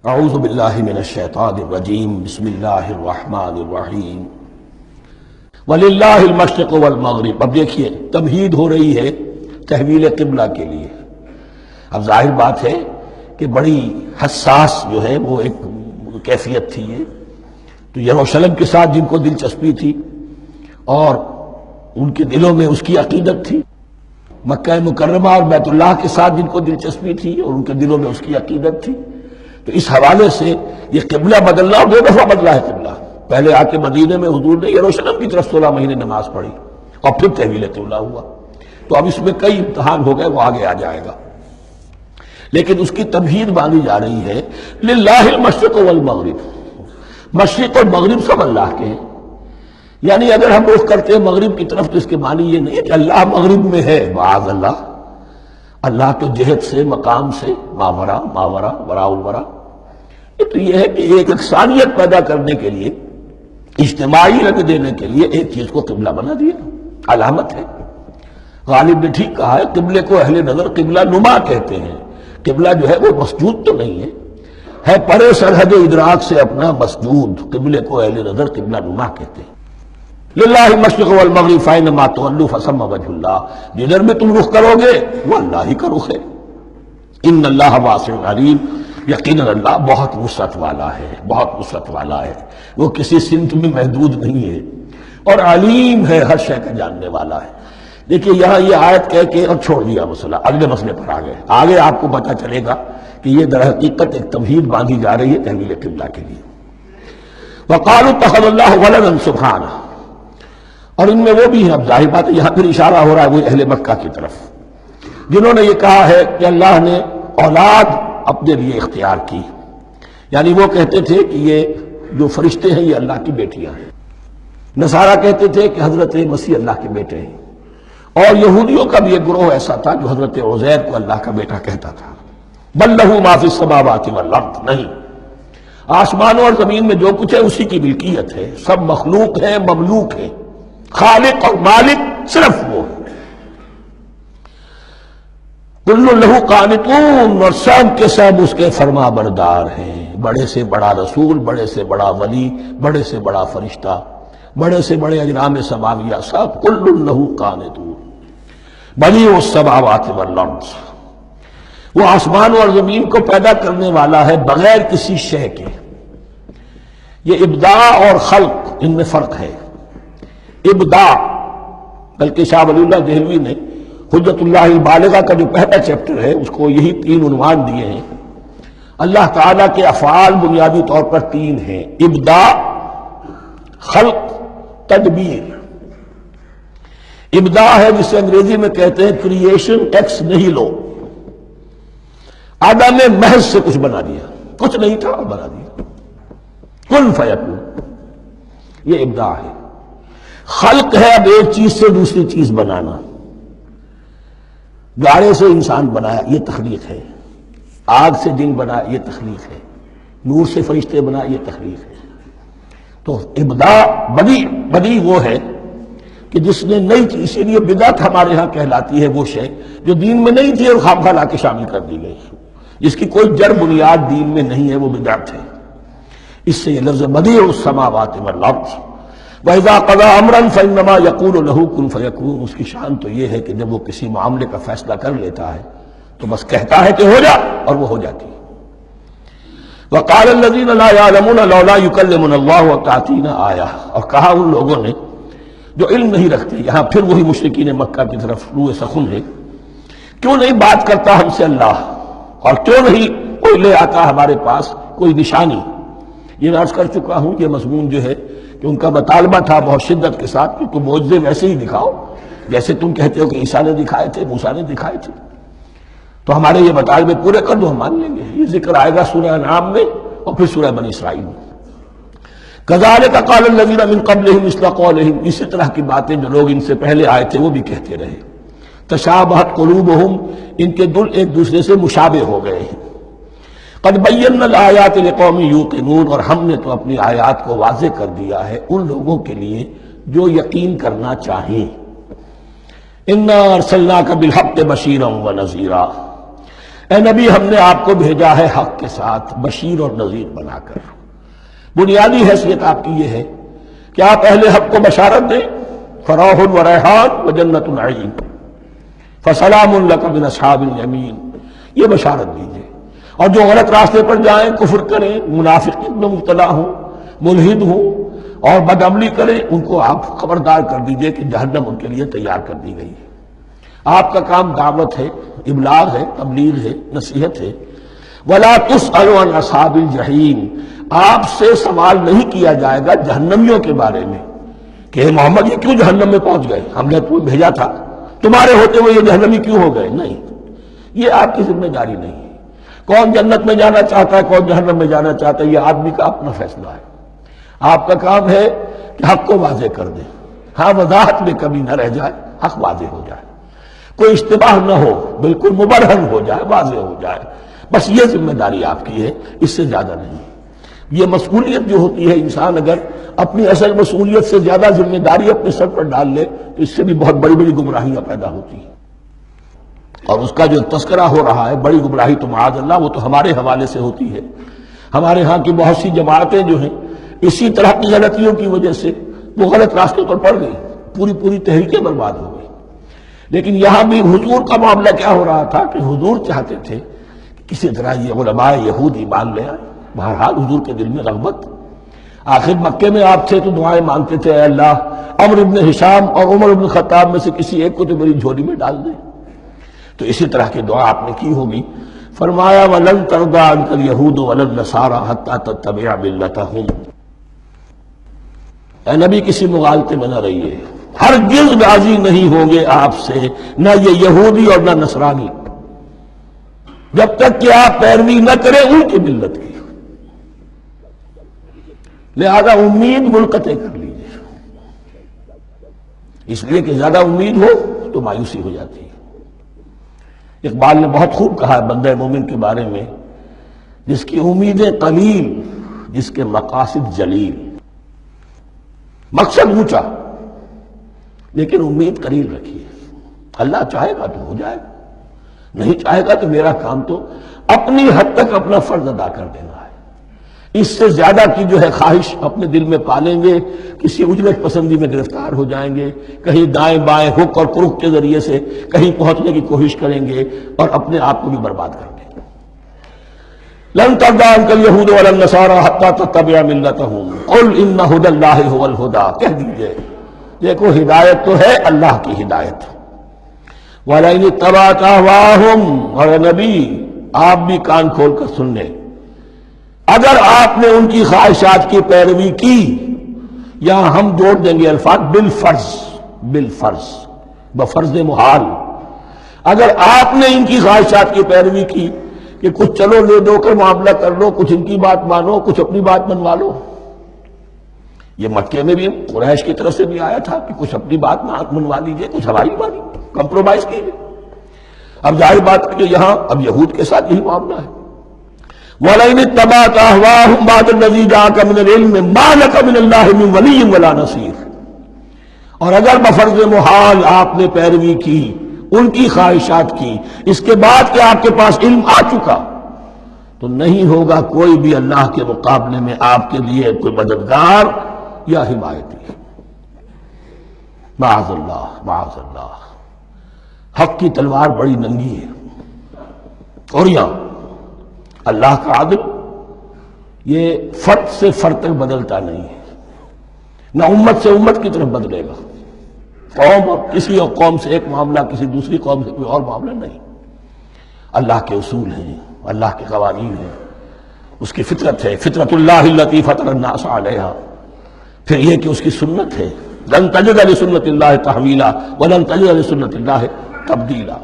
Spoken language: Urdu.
اعوذ باللہ من الشیطان الرجیم بسم اللہ الرحمن الرحیم وللہ المشرق والمغرب۔ اب دیکھیے تمہید ہو رہی ہے تحویل قبلہ کے لیے۔ اب ظاہر بات ہے کہ بڑی حساس جو ہے وہ ایک کیفیت تھی یہ تو یروشلم کے ساتھ جن کو دلچسپی تھی اور ان کے دلوں میں اس کی عقیدت تھی، مکہ مکرمہ اور بیت اللہ کے ساتھ جن کو دلچسپی تھی اور ان کے دلوں میں اس کی عقیدت تھی، تو اس حوالے سے یہ قبلہ بدلنا اور 2 دفعہ بدلا ہے قبلہ۔ پہلے آ کے مدینے میں حضور نے یروشلم کی طرف 16 مہینے نماز پڑھی اور پھر تحویل قبلہ ہوا۔ تو اب اس میں کئی امتحان ہو گئے، وہ آگے آ جائے گا، لیکن اس کی تمہید باندھی جا رہی ہے للہ المشرق والمغرب۔ مشرق اور مغرب سب اللہ کے ہیں، یعنی اگر ہم رخ کرتے ہیں مغرب کی طرف تو اس کے معنی یہ نہیں ہے کہ اللہ مغرب میں ہے، معاذ اللہ۔ اللہ تو جہت سے، مقام سے، ماورا وراء الورا۔ تو یہ ہے کہ ایک یکسانیت پیدا کرنے کے لیے، اجتماعی رنگ دینے کے لیے ایک چیز کو قبلہ بنا دیا، علامت ہے۔ غالب نے ٹھیک کہا ہے، قبلے کو اہل نظر قبلہ نما کہتے ہیں۔ قبلہ جو ہے وہ مسجود تو نہیں ہے پرے سرحد ادراک سے اپنا مسجود۔ قبلے کو اہل نظر قبلہ نما کہتے ہیں۔ للہ المشرق والمغرب فإنما تولوا فثم وجہ اللہ، جدھر میں تم رخ کرو گے وہ اللہ ہی کا رخ ہے۔ ان اللہ واسع علیم، یقیناً اللہ بہت وسعت والا ہے، بہت وسعت والا ہے، وہ کسی سمت میں محدود نہیں ہے، اور علیم ہے، ہر شے کا جاننے والا ہے۔ دیکھیے یہاں یہ آیت کہہ کے اور چھوڑ دیا مسئلہ، اگلے مسئلے پر آگے آپ کو پتہ چلے گا کہ یہ در حقیقت ایک تمہید باندھی جا رہی ہے تحویل قبلہ کے لیے۔ وقالوا اتخذ اللہ ولدا سبحانہ، اور ان میں وہ بھی ہیں، اب ظاہر بات ہے یہاں پھر اشارہ ہو رہا ہے وہ اہل مکہ کی طرف، جنہوں نے یہ کہا ہے کہ اللہ نے اولاد اپنے لیے اختیار کی، یعنی وہ کہتے تھے کہ یہ جو فرشتے ہیں یہ اللہ کی بیٹیاں ہیں۔ نصارہ کہتے تھے کہ حضرت مسیح اللہ کے بیٹے ہیں، اور یہودیوں کا بھی ایک گروہ ایسا تھا جو حضرت عزیر کو اللہ کا بیٹا کہتا تھا۔ بل لہ ما فی السماوات والارض، نہیں، آسمانوں اور زمین میں جو کچھ ہے اسی کی ملکیت ہے، سب مخلوق ہے، مملوک ہے، خالق اور مالک صرف وہ ہے۔ کل لہ قانتون، اور سب کے سب اس کے فرما بردار ہیں، بڑے سے بڑا رسول، بڑے سے بڑا ولی، بڑے سے بڑا فرشتہ، بڑے سے بڑے اجرام سماویہ، سب کل لہ قانتون۔ بدیع السماوات والارض، وہ آسمان اور زمین کو پیدا کرنے والا ہے بغیر کسی شے کے۔ یہ ابداع اور خلق، ان میں فرق ہے۔ ابداع، بلکہ شاہ ولی اللہ دہلوی نے حجت اللہ البالغہ کا جو پہلا چیپٹر ہے اس کو یہی 3 عنوان دیے ہیں۔ اللہ تعالیٰ کے افعال بنیادی طور پر 3 ہیں، ابداع، خلق، تدبیر۔ ابداع ہے جسے انگریزی میں کہتے ہیں کریشن ایکس نہیلو، آدم نے محض سے کچھ بنا دیا، کچھ نہیں تھا اور بنا دیا، کن فیکون، یہ ابداع ہے۔ خلق ہے اب ایک چیز سے دوسری چیز بنانا، گارے سے انسان بنایا، یہ تخلیق ہے۔ آگ سے جن بنایا، یہ تخلیق ہے۔ نور سے فرشتے بنا، یہ تخلیق ہے۔ تو ابداع، بدیع وہ ہے کہ جس نے نئی چیز، اسی لیے بدعت ہمارے ہاں کہلاتی ہے وہ شے جو دین میں نہیں تھی اور خواہ لا کے شامل کر دی گئی، جس کی کوئی جڑ بنیاد دین میں نہیں ہے، وہ بدعت ہے۔ اس سے یہ لفظ بدیع السماوات والارض، وَإِذَا قَضَىٰ أَمْرًا فَإِنَّمَا يَقُولُ لَهُ كُن فَيَكُونُ، اس کی شان تو یہ ہے کہ جب وہ کسی معاملے کا فیصلہ کر لیتا ہے تو بس کہتا ہے کہ ہو جا، اور وہ ہو جاتی ہے۔ وَقَالَ الَّذِينَ لَا يَعْلَمُونَ لَوْلَا يُكَلِّمُنَا اللَّهُ وَتَأْتِينَا آیَةٌ، اور کہا ان لوگوں نے جو علم نہیں رکھتے، یہاں پھر وہی مشرکین مکہ کی طرف روئے سخن ہے، کیوں نہیں بات کرتا ہم سے اللہ، اور کیوں نہیں کوئی لے آتا ہمارے پاس کوئی نشانی۔ یہ میں عرض کر چکا ہوں، یہ مضمون جو ہے کہ ان کا مطالبہ تھا بہت شدت کے ساتھ کہ تم معجزے ویسے ہی دکھاؤ جیسے تم کہتے ہو کہ عیسیٰ نے دکھائے تھے، موسیٰ نے دکھائے تھے، تو ہمارے یہ مطالبے پورے کر دو، ہم مان لیں گے۔ یہ ذکر آئے گا سورہ انعام میں اور پھر سورہ بنی اسرائیل میں۔ کذالک قال الذین من قبلہم مثل قولہم، اسی طرح کی باتیں جو لوگ ان سے پہلے آئے تھے وہ بھی کہتے رہے۔ تشابہت قلوبہم، ان کے دل ایک دوسرے سے مشابہ ہو گئے ہیں۔ قد بینا الآیات لقوم یوقنون، اور ہم نے تو اپنی آیات کو واضح کر دیا ہے ان لوگوں کے لیے جو یقین کرنا چاہیں۔ انا ارسلناک بالحق بشیرا ونذیرا، اے نبی ہم نے آپ کو بھیجا ہے حق کے ساتھ بشیر اور نذیر بنا کر۔ بنیادی حیثیت آپ کی یہ ہے کہ آپ اہل حق کو بشارت دیں، فراح و ریحان و جنت نعیم، فسلام لک من اصحاب الیمین، یہ بشارت دیجیے۔ اور جو غلط راستے پر جائیں، کفر کریں، منافقت میں مبتلا ہوں، ملحد ہوں اور بدعملی کریں، ان کو آپ خبردار کر دیجئے کہ جہنم ان کے لیے تیار کر دی گئی ہے۔ آپ کا کام دعوت ہے، ابلاغ ہے، تبلیغ ہے، نصیحت ہے۔ وَلَا تُسْأَلُ عَنْ أَصْحَابِ الْجَحِيمِ، آپ سے سوال نہیں کیا جائے گا جہنمیوں کے بارے میں کہ محمد یہ کیوں جہنم میں پہنچ گئے، ہم نے تمہیں بھیجا تھا، تمہارے ہوتے ہوئے یہ جہنمی کیوں ہو گئے؟ نہیں، یہ آپ کی ذمہ داری نہیں ہے۔ کون جنت میں جانا چاہتا ہے، کون جہنم میں جانا چاہتا ہے، یہ آدمی کا اپنا فیصلہ ہے۔ آپ کا کام ہے کہ حق کو واضح کر دیں، ہاں وضاحت میں کمی نہ رہ جائے، حق واضح ہو جائے، کوئی اشتباہ نہ ہو، بالکل مبرہن ہو جائے، واضح ہو جائے، بس یہ ذمہ داری آپ کی ہے، اس سے زیادہ نہیں۔ یہ مسئولیت جو ہوتی ہے، انسان اگر اپنی اصل مسئولیت سے زیادہ ذمہ داری اپنے سر پر ڈال لے تو اس سے بھی بہت بڑی بڑی گمراہیاں پیدا ہوتی ہیں۔ اور اس کا جو تذکرہ ہو رہا ہے بڑی گمراہی تو معاذ اللہ وہ تو ہمارے حوالے سے ہوتی ہے۔ ہمارے ہاں کی بہت سی جماعتیں جو ہیں اسی طرح کی غلطیوں کی وجہ سے وہ غلط راستوں پر پڑ گئی، پوری تحریکیں برباد ہو گئی۔ لیکن یہاں بھی حضور کا معاملہ کیا ہو رہا تھا کہ حضور چاہتے تھے کہ کسی طرح یہ علماء یہود ایمان لے آئے۔ بہرحال حضور کے دل میں رغبت، آخر مکے میں آپ تھے تو دعائیں مانگتے تھے، اے اللہ عمرو بن ہشام اور عمر بن خطاب میں سے کسی ایک کو تو میری جھولی میں ڈال دے۔ تو اسی طرح کی دعا آپ نے کی ہوگی۔ فرمایا وَلَن تَرْضَىٰ عَنكَ الْيَهُودُ وَلَا النَّصَارَىٰ حَتَّىٰ تَتَّبِعَ مِلَّتَهُمْ، اے نبی کسی مغالطے میں نہ رہیے، ہرگز راضی نہیں ہوں گے آپ سے نہ یہ یہودی اور نہ نصرانی جب تک کہ آپ پیروی نہ کریں ان کی ملت کی۔ لہذا امید منقطع کر لیجیے، اس لیے کہ زیادہ امید ہو تو مایوسی ہو جاتی ہے۔ اقبال نے بہت خوب کہا ہے بندہ مومن کے بارے میں، جس کی امیدیں قلیل، جس کے مقاصد جلیل۔ مقصد اونچا لیکن امید قلیل رکھیے، اللہ چاہے گا تو ہو جائے گا، نہیں چاہے گا تو میرا کام تو اپنی حد تک اپنا فرض ادا کر دینا ہے۔ اس سے زیادہ کی جو ہے خواہش اپنے دل میں پالیں گے، کسی اجرت پسندی میں گرفتار ہو جائیں گے، کہیں دائیں بائیں ہک اور کرک کے ذریعے سے کہیں پہنچنے کی کوشش کریں گے اور اپنے آپ کو بھی برباد کر دیں گے۔ لن ترضى عنك اليهود ولا النصارى حتى تتبع ملتهم قل ان هدى الله هو الهدى، کہہ دیجئے دیکھو ہدایت تو ہے اللہ کی ہدایت۔ وَلَئِنِ اتَّبَعْتَ أَهْوَاءَهُمْ، اور نبی آپ بھی کان کھول کر سن لیں، اگر آپ نے ان کی خواہشات کی پیروی کی، یہاں ہم جوڑ دیں گے الفاظ بالفرض بفرض محال، اگر آپ نے ان کی خواہشات کی پیروی کی کہ کچھ چلو لے دو کر معاملہ کر لو، کچھ ان کی بات مانو، کچھ اپنی بات منوا لو۔ یہ مکے میں بھی قریش کی طرف سے بھی آیا تھا کہ کچھ اپنی بات منوا لیجئے، کچھ ہماری بات کمپرومائز کیجئے۔ اب ظاہر بات ہے کہ یہاں اب یہود کے ساتھ یہی معاملہ ہے۔ وَلَئِنِ اتَّبَعْتَ أَهْوَاءَهُمْ بَعْدَ الَّذِي جَاءَكَ مِنَ الْعِلْمِ مَا لَكَ مِنَ اللَّهِ مِنْ وَلِيٍّ وَلَا نَصِيرٍ، اور اگر بفرض محال آپ نے پیروی کی ان کی خواہشات کی، اس کے بعد کہ آپ کے پاس علم آ چکا، تو نہیں ہوگا کوئی بھی اللہ کے مقابلے میں آپ کے لیے کوئی مددگار یا حمایتی۔ معاذ اللہ معاذ اللہ، حق کی تلوار بڑی ننگی ہے۔ اور یہاں اللہ کا عدل یہ فرد سے فرد تک بدلتا نہیں ہے، نہ امت سے امت کی طرف بدلے گا۔ قوم اور کسی اور قوم سے ایک معاملہ، کسی دوسری قوم سے کوئی اور معاملہ نہیں۔ اللہ کے اصول ہیں، اللہ کے قوانین ہیں، اس کی فطرت ہے، فطرت اللہ التی فطر الناس علیہا۔ پھر یہ کہ اس کی سنت ہے، لن تجد لسنت اللہ تحویلا ولن تجد لسنت اللہ تبدیلا۔